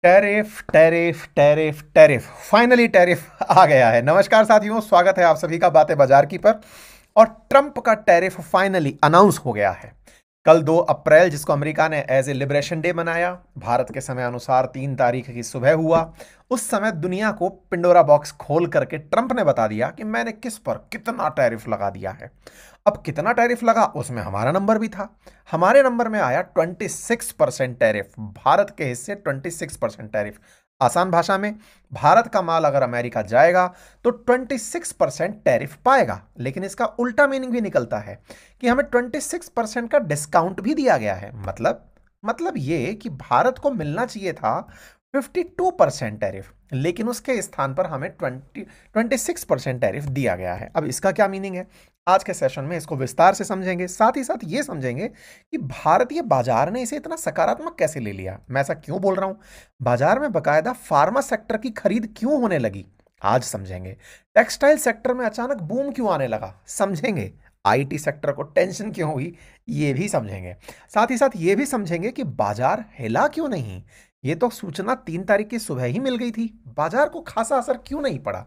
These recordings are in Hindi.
Tariff tariff tariff tariff finally tariff आ गया है। नमस्कार साथियों, स्वागत है आप सभी का बातें बाजार की पर। और ट्रंप का टैरिफ फाइनली अनाउंस हो गया है। कल 2 अप्रैल, जिसको अमेरिका ने एज ए लिबरेशन डे मनाया, भारत के समय अनुसार 3 तारीख की सुबह हुआ। उस समय दुनिया को पिंडोरा बॉक्स खोल करके ट्रंप ने बता दिया कि मैंने किस पर कितना टैरिफ लगा दिया है। अब कितना टैरिफ लगा उसमें हमारा नंबर भी था। हमारे नंबर में आया 26% टैरिफ, भारत के हिस्से 26% टैरिफ। आसान भाषा में, भारत का माल अगर अमेरिका जाएगा तो 26% टैरिफ पाएगा। लेकिन इसका उल्टा मीनिंग भी निकलता है कि हमें 26% का डिस्काउंट भी दिया गया है। मतलब ये कि भारत को मिलना चाहिए था 52% टैरिफ, लेकिन उसके स्थान पर हमें 26% टैरिफ दिया गया है। अब इसका क्या मीनिंग है, आज के सेशन में इसको विस्तार से समझेंगे। साथ ही साथ ये समझेंगे कि भारतीय बाजार ने इसे इतना सकारात्मक कैसे ले लिया। मैं ऐसा क्यों बोल रहा हूं, बाजार में बकायदा फार्मा सेक्टर की खरीद क्यों होने लगी, आज समझेंगे। टेक्सटाइल सेक्टर में अचानक बूम क्यों आने लगा, समझेंगे। आईटी सेक्टर को टेंशन क्यों हुई, ये भी समझेंगे। साथ ही साथ ये भी समझेंगे कि बाजार हिला क्यों नहीं। ये तो सूचना 3 तारीख की सुबह ही मिल गई थी, बाजार को खासा असर क्यों नहीं पड़ा।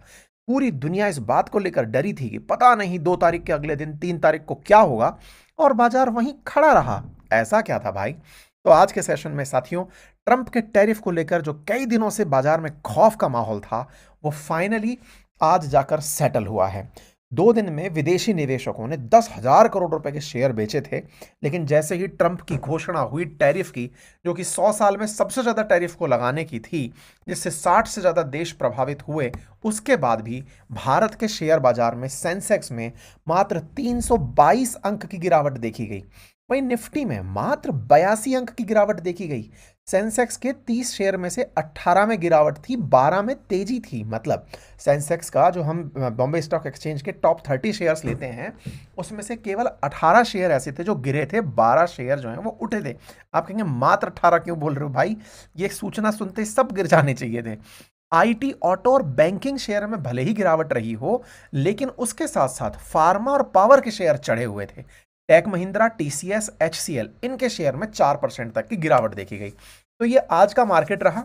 पूरी दुनिया इस बात को लेकर डरी थी कि पता नहीं 2 तारीख के अगले दिन 3 तारीख को क्या होगा, और बाजार वहीं खड़ा रहा। ऐसा क्या था भाई। तो आज के सेशन में साथियों, ट्रंप के टैरिफ को लेकर जो कई दिनों से बाजार में खौफ का माहौल था, वो फाइनली आज जाकर सेटल हुआ है। 2 दिन में विदेशी निवेशकों ने 10,000 करोड़ रुपए के शेयर बेचे थे। लेकिन जैसे ही ट्रंप की घोषणा हुई टैरिफ की, जो कि 100 साल में सबसे ज्यादा टैरिफ को लगाने की थी, जिससे 60 से ज्यादा देश प्रभावित हुए, उसके बाद भी भारत के शेयर बाजार में सेंसेक्स में मात्र 322 अंक की गिरावट देखी गई। वहीं निफ्टी में मात्र 82 अंक की गिरावट देखी गई। सेंसेक्स के 30 शेयर में से 18 में गिरावट थी, 12 में तेजी थी। मतलब सेंसेक्स का जो हम बॉम्बे स्टॉक एक्सचेंज के टॉप 30 शेयर्स लेते हैं, उसमें से केवल 18 शेयर ऐसे थे जो गिरे थे, 12 शेयर जो हैं वो उठे थे। आप कहेंगे मात्र 18 क्यों बोल रहे हो भाई, ये सूचना सुनते ही सब गिर जाने चाहिए थे। आईटी, ऑटो और बैंकिंग शेयर में भले ही गिरावट रही हो, लेकिन उसके साथ साथ फार्मा और पावर के शेयर चढ़े हुए थे। टेक महिंद्रा, टीसीएस, एचसीएल, इनके शेयर में 4% तक की गिरावट देखी गई। तो ये आज का मार्केट रहा।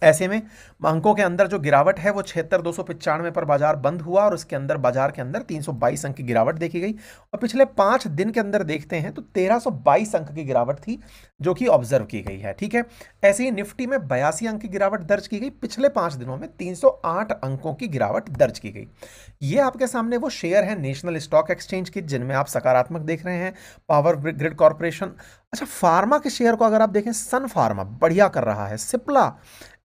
ऐसे में अंकों के अंदर जो गिरावट है वो 76,295 पर बाजार बंद हुआ, और उसके अंदर बाजार के अंदर 322 अंक की गिरावट देखी गई। और पिछले 5 दिन के अंदर देखते हैं तो 1322 अंक की गिरावट थी, जो कि ऑब्जर्व की गई है। ठीक है, ऐसे ही निफ्टी में 82 अंक की गिरावट दर्ज की गई। पिछले 5 दिनों में 308 अंकों की गिरावट दर्ज की गई। ये आपके सामने वो शेयर है नेशनल स्टॉक एक्सचेंज की, जिनमें आप सकारात्मक देख रहे हैं। Power grid corporation. अच्छा, फार्मा के शेयर को अगर आप देखें, सन फार्मा बढ़िया कर रहा है, सिप्ला।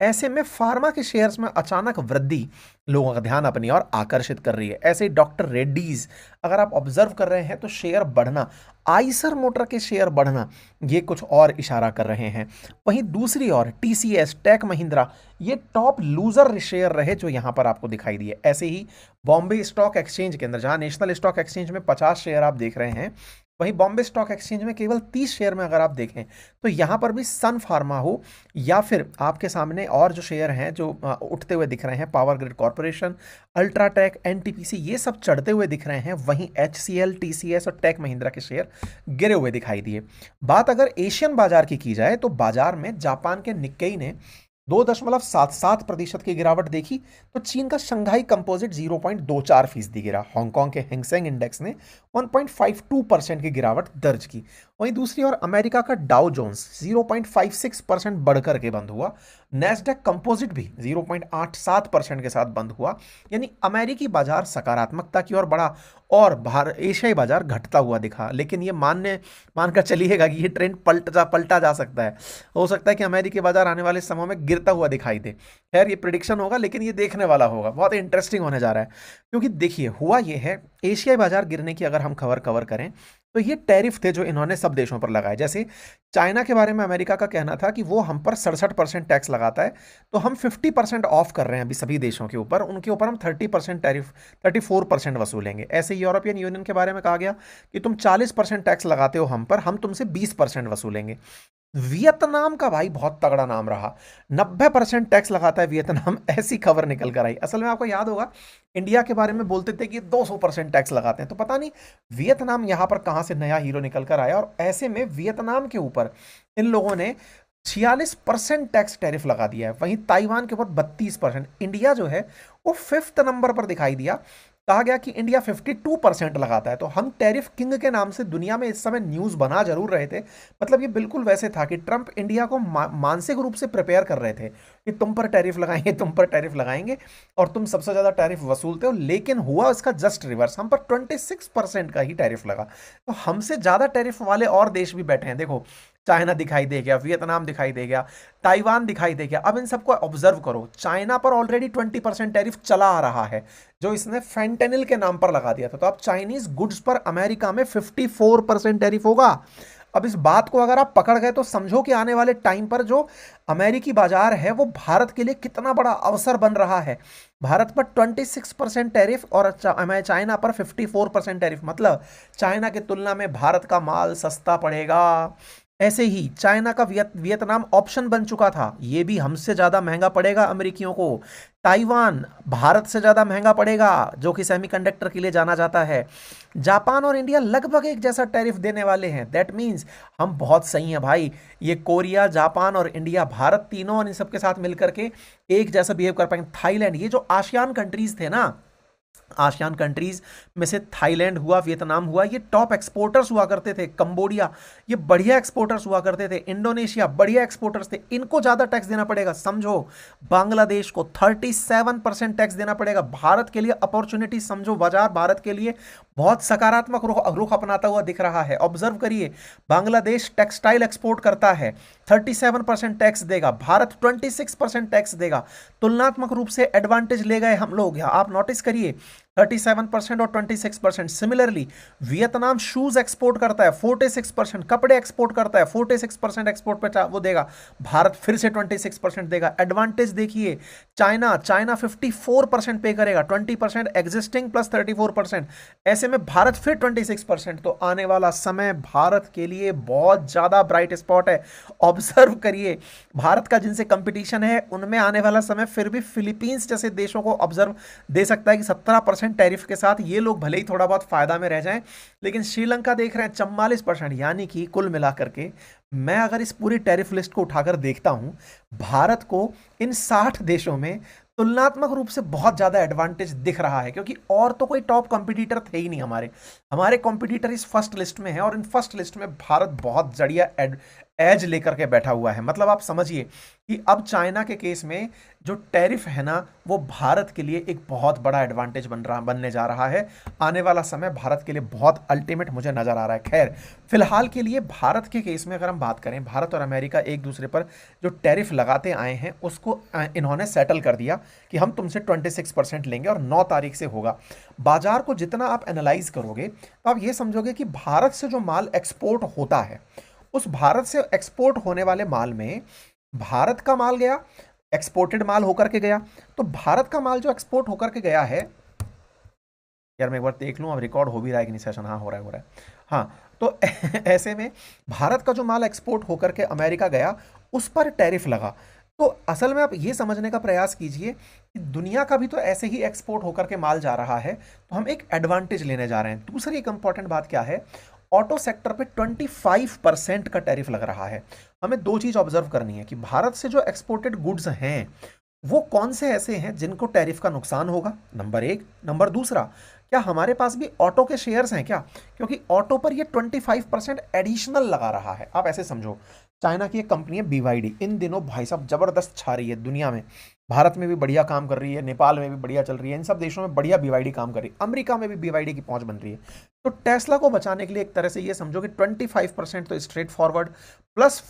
ऐसे में फार्मा के शेयर्स में अचानक वृद्धि लोगों का ध्यान अपनी ओर आकर्षित कर रही है। ऐसे ही डॉक्टर रेड्डीज, अगर आप ऑब्जर्व कर रहे हैं तो शेयर बढ़ना, आइसर मोटर के शेयर बढ़ना, ये कुछ और इशारा कर रहे हैं। वहीं दूसरी ओर टीसीएस, टेक महिंद्रा, ये टॉप लूजर शेयर रहे जो यहां पर आपको दिखाई दिए। ऐसे ही बॉम्बे स्टॉक एक्सचेंज के अंदर, जहां नेशनल स्टॉक एक्सचेंज में 50 शेयर आप देख रहे हैं, वहीं बॉम्बे स्टॉक एक्सचेंज में केवल 30 शेयर में अगर आप देखें तो यहां पर भी सन फार्मा हो, या फिर आपके सामने और जो शेयर हैं जो उठते हुए दिख रहे हैं, power grid corporation, UltraTech, NTPC, ये सब चढ़ते हुए दिख रहे हैं। वहीं एचसीएल, टीसीएस और टेक महिंद्रा के शेयर गिरे हुए दिखाई दिए। बात अगर एशियन बाजार की जाए तो बाजार में जापान के निक्केई ने 2.77% की गिरावट देखी, तो चीन का शंघाई कंपोजिट 0.24% गिरा। हांगकांग के हैंगसेंग इंडेक्स ने 1.52% की गिरावट दर्ज की। वहीं दूसरी ओर अमेरिका का डाउ जोन्स 0.56% बढ़कर के बंद हुआ। नेस्डेक कंपोजिट भी 0.87% के साथ बंद हुआ। यानी अमेरिकी बाजार सकारात्मकता की ओर बढ़ा, और एशियाई बाजार घटता हुआ दिखा। लेकिन ये मानकर चलिएगा कि ये ट्रेंड पलटा जा सकता है। हो सकता है कि अमेरिकी बाजार आने वाले समय में गिरता हुआ दिखाई दे। खैर, ये प्रिडिक्शन होगा, लेकिन ये देखने वाला होगा, बहुत इंटरेस्टिंग होने जा रहा है। क्योंकि देखिए, हुआ ये है, एशियाई बाजार गिरने की अगर हम खबर कवर करें तो ये टैरिफ थे जो इन्होंने सब देशों पर लगाए। जैसे चाइना के बारे में अमेरिका का कहना था कि वो हम पर 67% टैक्स लगाता है, तो हम 50% ऑफ कर रहे हैं अभी सभी देशों के ऊपर, उनके ऊपर हम 30% टैरिफ, 34% वसूलेंगे। ऐसे यूरोपियन यूनियन के बारे में कहा गया कि तुम 40% टैक्स लगाते हो हम पर, हम तुमसे 20% वसूलेंगे। वियतनाम का भाई बहुत तगड़ा नाम रहा, 90% टैक्स लगाता है वियतनाम, ऐसी खबर निकल कर आई। असल में आपको याद होगा, इंडिया के बारे में बोलते थे कि 200% टैक्स लगाते हैं, तो पता नहीं वियतनाम यहां पर कहां से नया हीरो निकल कर आया। और ऐसे में वियतनाम के ऊपर इन लोगों ने 46% टैक्स टैरिफ लगा दिया है। वहीं ताइवान के ऊपर 32%। इंडिया जो है वो 5th नंबर पर दिखाई दिया। कहा गया कि इंडिया 52% लगाता है। तो हम टैरिफ किंग के नाम से दुनिया में इस समय न्यूज़ बना जरूर रहे थे। मतलब ये बिल्कुल वैसे था कि ट्रंप इंडिया को मानसिक रूप से प्रिपेयर कर रहे थे कि तुम पर टैरिफ लगाएंगे, तुम पर टैरिफ लगाएंगे और तुम सबसे ज़्यादा टैरिफ वसूलते हो। लेकिन हुआ इसका जस्ट रिवर्स, हम पर 26% का ही टैरिफ लगा। तो हमसे ज़्यादा टैरिफ वाले और देश भी बैठे हैं। देखो, चाइना दिखाई दे गया, वियतनाम दिखाई दे गया, ताइवान दिखाई दे गया। अब इन सबको ऑब्जर्व करो, चाइना पर ऑलरेडी 20% टैरिफ चला आ रहा है जो इसने फेंटेनिल के नाम पर लगा दिया था। तो अब चाइनीज गुड्स पर अमेरिका में 54% टैरिफ होगा। अब इस बात को अगर आप पकड़ गए तो समझो कि आने वाले टाइम पर जो अमेरिकी बाजार है वो भारत के लिए कितना बड़ा अवसर बन रहा है। भारत पर 26% टैरिफ और चाइना पर 54% टैरिफ, मतलब चाइना की तुलना में भारत का माल सस्ता पड़ेगा। ऐसे ही चाइना का वियतनाम ऑप्शन बन चुका था, ये भी हमसे ज़्यादा महंगा पड़ेगा अमेरिकियों को। ताइवान भारत से ज़्यादा महंगा पड़ेगा, जो कि सेमीकंडक्टर के लिए जाना जाता है। जापान और इंडिया लगभग एक जैसा टैरिफ देने वाले हैं। दैट मीन्स हम बहुत सही हैं भाई। ये कोरिया, जापान और इंडिया, भारत, तीनों इन सब के साथ मिलकर के एक जैसा बिहेव कर पाएंगे। थाईलैंड, ये जो आसियान कंट्रीज थे ना, आसियान कंट्रीज में से थाईलैंड हुआ, वियतनाम हुआ, ये टॉप एक्सपोर्टर्स हुआ करते थे। कंबोडिया, ये बढ़िया एक्सपोर्टर्स हुआ करते थे। इंडोनेशिया बढ़िया एक्सपोर्टर्स थे। इनको ज़्यादा टैक्स देना पड़ेगा। समझो, बांग्लादेश को 37% टैक्स देना पड़ेगा। भारत के लिए अपॉर्चुनिटी समझो, बाजार भारत के लिए बहुत सकारात्मक रुख अपनाता हुआ दिख रहा है। ऑब्जर्व करिए, बांग्लादेश टेक्सटाइल एक्सपोर्ट करता है, 37% टैक्स देगा, भारत 26% टैक्स देगा। तुलनात्मक रूप से एडवांटेज ले गए हम लोग। आप नोटिस करिए, 37% और 26%। सिमिलरली वियतनाम शूज एक्सपोर्ट करता है, 46%। कपड़े एक्सपोर्ट करता है, 46% एक्सपोर्ट पे वो देगा। भारत फिर से 26% देगा। एडवांटेज देखिए, चाइना 54% पे करेगा, 20% एग्जिस्टिंग प्लस 34%। ऐसे में भारत फिर 26%। तो आने वाला समय भारत के लिए बहुत ज्यादा ब्राइट स्पॉट है। ऑब्जर्व करिए, भारत का जिनसे कंपटीशन है उनमें आने वाला समय फिर भी फिलीपींस जैसे देशों को ऑब्जर्व दे सकता है कि 17% टैरिफ के साथ ये लोग भले ही थोड़ा बहुत फायदा में रह जाएं। लेकिन श्रीलंका देख रहे हैं 44%। यानी कि कुल मिलाकर के मैं अगर इस पूरी टैरिफ लिस्ट को उठाकर देखता हूं, भारत को इन 60 देशों में तुलनात्मक रूप से बहुत ज्यादा एडवांटेज दिख रहा है, क्योंकि और तो कोई टॉप कंपटीटर थे ही नहीं। हमारे कंपटीटर इस फर्स्ट लिस्ट में है और इन फर्स्ट लिस्ट में भारत बहुत जड़िया एज लेकर के बैठा हुआ है। मतलब आप समझिए कि अब चाइना के केस में जो टैरिफ है ना, वो भारत के लिए एक बहुत बड़ा एडवांटेज बनने जा रहा है। आने वाला समय भारत के लिए बहुत अल्टीमेट मुझे नजर आ रहा है। खैर, फिलहाल के लिए भारत के केस में अगर हम बात करें, भारत और अमेरिका एक दूसरे पर जो टैरिफ लगाते आए हैं उसको इन्होंने सेटल कर दिया कि हम तुमसे 26% लेंगे और 9 तारीख से होगा। बाजार को जितना आप एनालाइज करोगे तो आप ये समझोगे कि भारत से जो माल एक्सपोर्ट होता है, उस भारत से एक्सपोर्ट होने वाले माल में भारत का माल गया, एक्सपोर्टेड माल होकर के गया। तो भारत का माल जो एक्सपोर्ट होकर के गया है, यार मैं एक बार देख लूं अब रिकॉर्ड हो भी रहा है कि नहीं सेशन। हाँ, हो रहा है। हाँ, तो ऐसे में भारत का जो माल एक्सपोर्ट होकर के अमेरिका गया, उस पर टैरिफ लगा। तो असल में आप ये समझने का प्रयास कीजिए कि दुनिया का भी तो ऐसे ही एक्सपोर्ट होकर के माल जा रहा है, तो हम एक एडवांटेज लेने जा रहे हैं। दूसरी एक इंपॉर्टेंट बात क्या है, ऑटो सेक्टर पे 25% का टैरिफ लग रहा है। हमें दो चीज ऑब्जर्व करनी है कि भारत से जो एक्सपोर्टेड गुड्स हैं वो कौन से ऐसे हैं जिनको टैरिफ का नुकसान होगा, नंबर एक। नंबर दूसरा, क्या हमारे पास भी ऑटो के शेयर्स हैं क्या, क्योंकि ऑटो पर ये 25% एडिशनल लगा रहा है। आप ऐसे समझो, चाइना की एक कंपनी है BYD, इन दिनों भाई साहब जबरदस्त छा रही है दुनिया में। भारत में भी बढ़िया काम कर रही है, नेपाल में भी बढ़िया चल रही है, इन सब देशों में बढ़िया BYD काम कर रही है, अमेरिका में भी BYD की पहुंच बन रही है। तो टेस्ला को बचाने के लिए एक तरह से ये समझो कि 25% तो स्ट्रेट फॉरवर्ड प्लस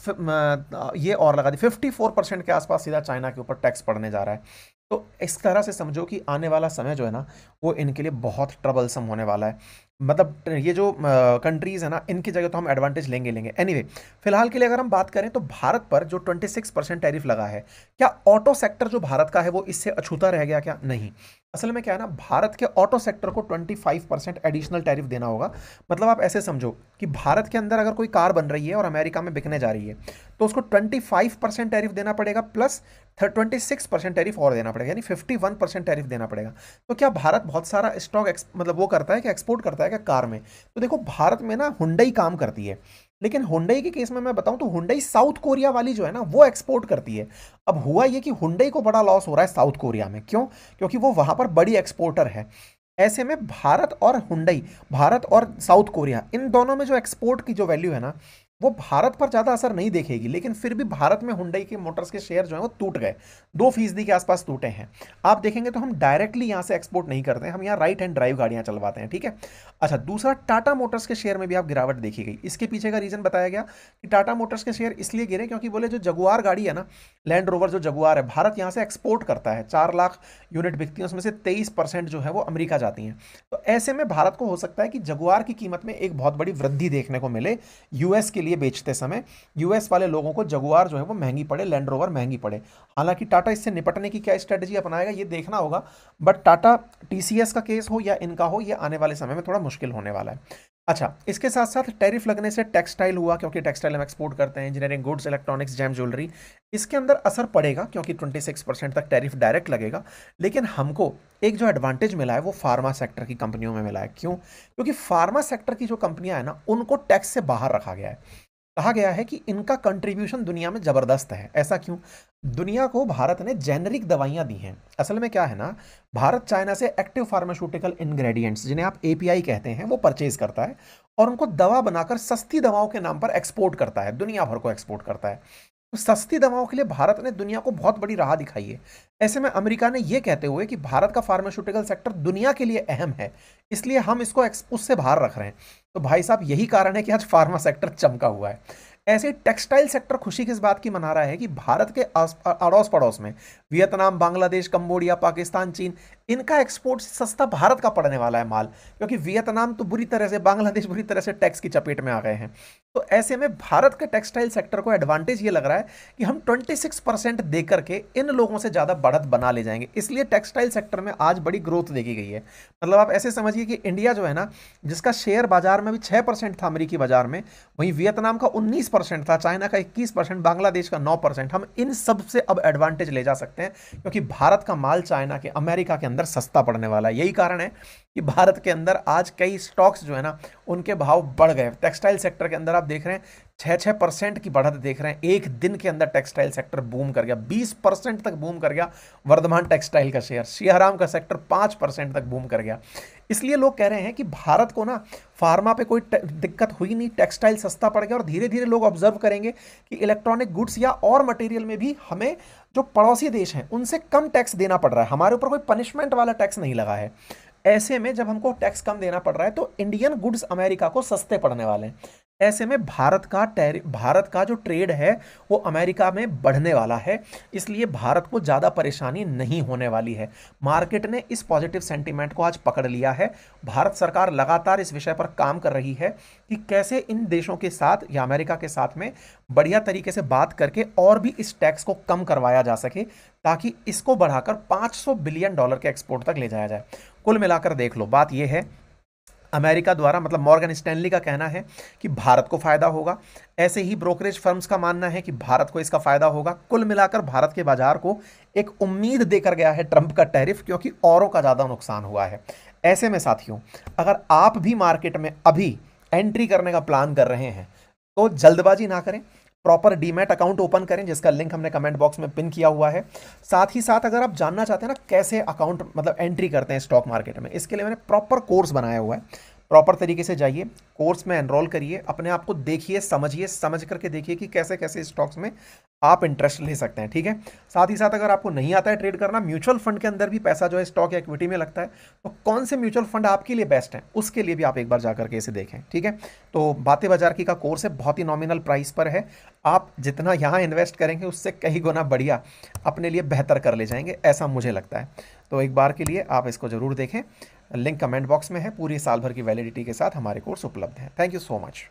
ये और लगा दी 54% के आसपास सीधा चाइना के ऊपर टैक्स पड़ने जा रहा है। तो इस तरह से समझो कि आने वाला समय जो है ना, वो इनके लिए बहुत ट्रबलसम होने वाला है। मतलब ये जो कंट्रीज है ना, इनकी जगह तो हम एडवांटेज लेंगे। एनीवे, फिलहाल के लिए अगर हम बात करें तो भारत पर जो 26% टैरिफ लगा है, क्या ऑटो सेक्टर जो भारत का है वो इससे अछूता रह गया क्या? नहीं। असल में क्या है ना, भारत के ऑटो सेक्टर को 25% एडिशनल टैरिफ देना होगा। मतलब आप ऐसे समझो कि भारत के अंदर अगर कोई कार बन रही है और अमेरिका में बिकने जा रही है, तो उसको 25% टैरिफ देना पड़ेगा प्लस 26% टैरिफ और देना पड़ेगा, यानी 51% टैरिफ देना पड़ेगा। तो क्या भारत बहुत सारा स्टॉक मतलब वो करता है कि एक्सपोर्ट करता है क्या कार में? तो देखो, भारत में ना हुंडई काम करती है। लेकिन हुंडई के केस में मैं बताऊं तो हुंडई साउथ कोरिया वाली जो है ना वो एक्सपोर्ट करती है। अब हुआ ये कि हुंडई को बड़ा लॉस हो रहा है साउथ कोरिया में, क्यों? क्योंकि वो वहां पर बड़ी एक्सपोर्टर है। ऐसे में भारत और हुंडई, भारत और साउथ कोरिया, इन दोनों में जो एक्सपोर्ट की जो वैल्यू है ना, वो भारत पर ज्यादा असर नहीं देखेगी, लेकिन फिर भी भारत में हुंडई के मोटर्स के शेयर जो है वो टूट गए, 2% के आसपास टूटे हैं। आप देखेंगे तो हम डायरेक्टली यहां से एक्सपोर्ट नहीं करते हैं, हम यहाँ राइट हैंड ड्राइव गाड़ियां चलवाते हैं, ठीक है। अच्छा, दूसरा, टाटा मोटर्स के शेयर में भी आप गिरावट देखी गई। इसके पीछे का रीजन बताया गया कि टाटा मोटर्स के शेयर इसलिए गिरे क्योंकि बोले जो जगुआर गाड़ी है ना, लैंड रोवर जो जगुआर है, भारत यहां से एक्सपोर्ट करता है, 4 लाख यूनिट बिकती है, उसमें से 23% जो है वो अमेरिका जाती हैं। तो ऐसे में भारत को हो सकता है कि जगुआर की कीमत में एक बहुत बड़ी वृद्धि देखने को मिले यूएस के लिए बेचते समय। यूएस वाले लोगों को जगुआर जो है वो महंगी पड़े, लैंड रोवर महंगी पड़े। हालांकि टाटा इससे निपटने की क्या स्ट्रेटजी अपनाएगा ये देखना होगा, बट टाटा टीसीएस का केस हो या इनका हो, ये आने वाले समय में थोड़ा मुश्किल होने वाला है। अच्छा, इसके साथ साथ टैरिफ लगने से टेक्सटाइल हुआ, क्योंकि टेक्सटाइल हम एक्सपोर्ट करते हैं, engineering goods, electronics, gem jewellery, इसके अंदर असर पड़ेगा क्योंकि 26% तक टैरिफ डायरेक्ट लगेगा। लेकिन हमको एक जो एडवांटेज मिला है वो फार्मा सेक्टर की कंपनियों में मिला है। क्यों? क्योंकि फार्मा सेक्टर की जो कंपनियां हैं ना, उनको टैक्स से बाहर रखा गया है। कहा गया है कि इनका कंट्रीब्यूशन दुनिया में जबरदस्त है। ऐसा क्यों? दुनिया को भारत ने जेनरिक दवाइयां दी हैं। असल में क्या है ना, भारत चाइना से एक्टिव फार्मास्यूटिकल इंग्रेडिएंट्स, जिन्हें आप एपीआई कहते हैं, वो परचेज करता है और उनको दवा बनाकर सस्ती दवाओं के नाम पर एक्सपोर्ट करता है, दुनिया भर को एक्सपोर्ट करता है। तो सस्ती दवाओं के लिए भारत ने दुनिया को बहुत बड़ी राह दिखाई है। ऐसे में अमेरिका ने यह कहते हुए कि भारत का फार्मास्यूटिकल सेक्टर दुनिया के लिए अहम है, इसलिए हम इसको उससे बाहर रख रहे हैं। तो भाई साहब, यही कारण है कि आज फार्मा सेक्टर चमका हुआ है। ऐसे टेक्सटाइल सेक्टर खुशी किस बात की मना रहा है कि भारत के अड़ोस पड़ोस में वियतनाम, बांग्लादेश, कंबोडिया, पाकिस्तान, चीन, इनका एक्सपोर्ट सस्ता भारत का पड़ने वाला है माल, क्योंकि वियतनाम तो बुरी तरह से, बांग्लादेश बुरी तरह से टैक्स की चपेट में आ गए हैं। तो ऐसे में भारत के टेक्सटाइल सेक्टर को एडवांटेज ये लग रहा है कि हम 26% दे करके इन लोगों से ज्यादा बढ़त बना ले जाएंगे, इसलिए टेक्सटाइल सेक्टर में आज बड़ी ग्रोथ देखी गई है। मतलब आप ऐसे समझिए कि इंडिया जो है ना, जिसका शेयर बाजार में भी 6% था अमेरिकी बाजार में, वहीं वियतनाम का 19% था, चाइना का 21%, बांग्लादेश का 9%। हम इन सब से अब एडवांटेज ले जा सकते हैं क्योंकि भारत का माल चाइना के, अमेरिका के अंदर सस्ता पड़ने वाला है। यही कारण है कि भारत के अंदर आज कई स्टॉक्स जो है ना, उनके भाव बढ़ गए। टेक्सटाइल सेक्टर के अंदर आप देख रहे हैं 6% की बढ़त देख रहे हैं। एक दिन के अंदर टेक्सटाइल सेक्टर बूम कर गया, 20% तक बूम कर गया वर्धमान टेक्सटाइल का शेयर। सियाराम का सेक्टर 5% तक बूम कर गया। इसलिए लोग कह रहे हैं कि भारत को ना फार्मा पे कोई दिक्कत हुई नहीं, टेक्सटाइल सस्ता पड़ गया, और धीरे धीरे लोग ऑब्जर्व करेंगे कि इलेक्ट्रॉनिक गुड्स या और मटेरियल में भी हमें जो पड़ोसी देश हैं उनसे कम टैक्स देना पड़ रहा है। हमारे ऊपर कोई पनिशमेंट वाला टैक्स नहीं लगा है। ऐसे में जब हमको टैक्स कम देना पड़ रहा है तो इंडियन गुड्स अमेरिका को सस्ते पड़ने वाले हैं। ऐसे में भारत का जो ट्रेड है वो अमेरिका में बढ़ने वाला है, इसलिए भारत को ज़्यादा परेशानी नहीं होने वाली है। मार्केट ने इस पॉजिटिव सेंटीमेंट को आज पकड़ लिया है। भारत सरकार लगातार इस विषय पर काम कर रही है कि कैसे इन देशों के साथ या अमेरिका के साथ में बढ़िया तरीके से बात करके और भी इस टैक्स को कम करवाया जा सके, ताकि इसको बढ़ाकर $500 बिलियन के एक्सपोर्ट तक ले जाया जाए। कुल मिलाकर देख लो, बात यह है, अमेरिका द्वारा, मतलब मॉर्गन स्टैनली का कहना है कि भारत को फायदा होगा, ऐसे ही ब्रोकरेज फर्म्स का मानना है कि भारत को इसका फायदा होगा। कुल मिलाकर भारत के बाजार को एक उम्मीद देकर गया है ट्रंप का टैरिफ, क्योंकि औरों का ज्यादा नुकसान हुआ है। ऐसे में साथियों, अगर आप भी मार्केट में अभी एंट्री करने का प्लान कर रहे हैं तो जल्दबाजी ना करें, प्रॉपर डीमैट अकाउंट ओपन करें, जिसका लिंक हमने कमेंट बॉक्स में पिन किया हुआ है। साथ ही साथ अगर आप जानना चाहते हैं ना कैसे अकाउंट, मतलब एंट्री करते हैं स्टॉक मार्केट में, इसके लिए मैंने प्रॉपर कोर्स बनाया हुआ है। प्रॉपर तरीके से जाइए, कोर्स में एनरोल करिए, अपने आप को देखिए, समझिए, समझ करके देखिए कि कैसे कैसे स्टॉक्स में आप इंटरेस्ट ले सकते हैं, ठीक है। साथ ही साथ अगर आपको नहीं आता है ट्रेड करना, म्यूचुअल फंड के अंदर भी पैसा जो है स्टॉक या इक्विटी में लगता है, तो कौन से म्यूचुअल फंड आपके लिए बेस्ट है, उसके लिए भी आप एक बार जाकर के इसे देखें, ठीक है। तो बातें बाजार की का कोर्स है, बहुत ही नॉमिनल प्राइस पर है। आप जितना यहाँ इन्वेस्ट करेंगे उससे कई गुना बढ़िया अपने लिए बेहतर कर ले जाएंगे, ऐसा मुझे लगता है। तो एक बार के लिए आप इसको जरूर देखें, लिंक कमेंट बॉक्स में है। पूरी साल भर की वैलिडिटी के साथ हमारे कोर्स उपलब्ध हैं। Thank you so much.